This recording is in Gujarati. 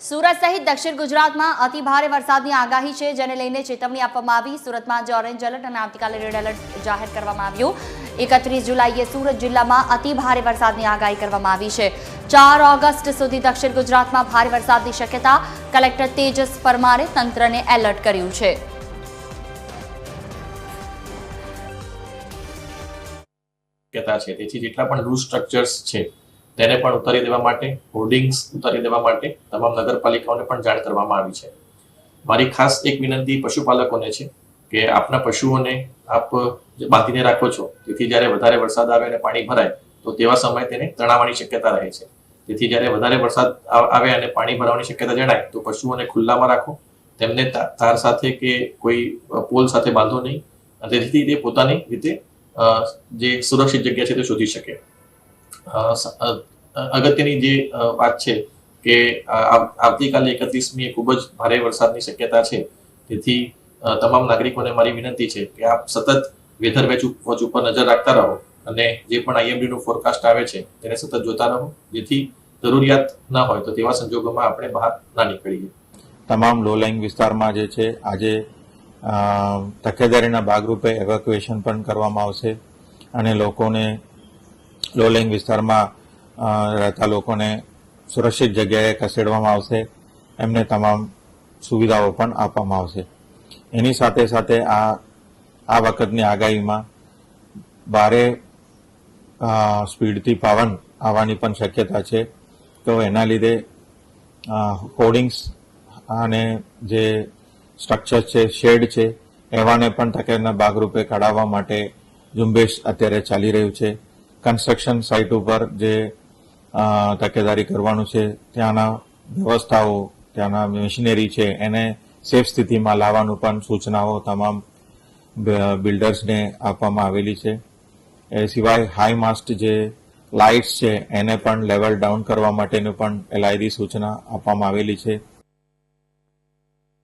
સુરત સહિત દક્ષિણ ગુજરાતમાં અતિ ભારે વરસાદની આગાહી છે, જેને લઈને ચેતવણી આપવામાં આવી। સુરતમાં ઓરેન્જ એલર્ટ અને આવતીકાલે રેડ એલર્ટ જાહેર કરવામાં આવ્યું। 31 જુલાઈએ સુરત જિલ્લામાં અતિ ભારે વરસાદની આગાહી કરવામાં આવી છે। 4 ઓગસ્ટ સુધી દક્ષિણ ગુજરાતમાં ભારે વરસાદની શક્યતા। કલેક્ટર તેજસ પરમારે તંત્રને એલર્ટ કર્યું છે। તેથી જેટલા પણ રૂટ સ્ટ્રક્ચર્સ છે તેને પણ ઉતારી દેવા માટે, હોર્ડિંગ્સ ઉતારી દેવા માટે તમામ નગરપાલિકાઓને પણ જાણ કરવામાં આવી છે। મારી ખાસ એક વિનંતી પશુપાલકોને છે કે આપના પશુઓને આપ બાંધીને રાખો છો, તેથી જ્યારે વધારે વરસાદ આવે અને પાણી ભરાય તો તેવા સમયે તેને તણાવવાની શક્યતા રહે છે। તેથી જ્યારે વધારે વરસાદ આવે અને પાણી ભરાવાની શક્યતા જણાય તો પશુઓને ખુલ્લામાં રાખો, તેમને તાર સાથે કે કોઈ પોલ સાથે બાંધો નહીં, તેથી તે પોતાની રીતે જે સુરક્ષિત જગ્યા છે તે શોધી શકે। અગત્યની જે વાત છે કે આવતીકાલે 31મીએ ખૂબ જ ભારે વરસાદની શક્યતા છે, તેથી તમામ નાગરિકોને મારી વિનંતી છે કે આપ સતત વેધર વોચ ઉપર નજર રાખતા રહો અને જે પણ IMD નું ફોરકાસ્ટ આવે છે તેને સતત જોતા રહો, જેથી જરૂરિયાત ન હોય તો તેવા સંજોગોમાં આપણે બહાર ના નીકળીએ। તમામ લો લાઇંગ વિસ્તારમાં જે છે આજે તકેદારીના ભાગરૂપે એવેક્યુએશન પણ કરવામાં આવશે અને લોકોને લો લાઇંગ વિસ્તારમાં રહેતા લોકોને સુરક્ષિત જગ્યાએ ખસેડવામાં આવશે, એમને તમામ સુવિધાઓ પણ આપવામાં આવશે। એની સાથે સાથે આ વખતની આગાહીમાં ભારે સ્પીડથી પવન આવવાની પણ શક્યતા છે, તો એના લીધે હોર્ડિંગ્સ અને જે સ્ટ્રક્ચર છે, શેડ છે, એવાને પણ તકેદારીના ભાગરૂપે કઢાવવા માટે ઝુંબેશ અત્યારે ચાલી રહ્યું છે। કન્સ્ટ્રક્શન સાઇટ ઉપર જે તકેદારી કરવાનું છે, ત્યાંના વ્યવસ્થાઓ, ત્યાંના મશીનરી છે એને સેફ સ્થિતિમાં લાવવાનું પણ સૂચનાઓ તમામ બિલ્ડર્સને આપવામાં આવેલી છે। એ સિવાય હાઈ માસ્ટ જે લાઇટ્સ છે એને પણ લેવલ ડાઉન કરવા માટેનું પણ LID સૂચના આપવામાં આવેલી છે।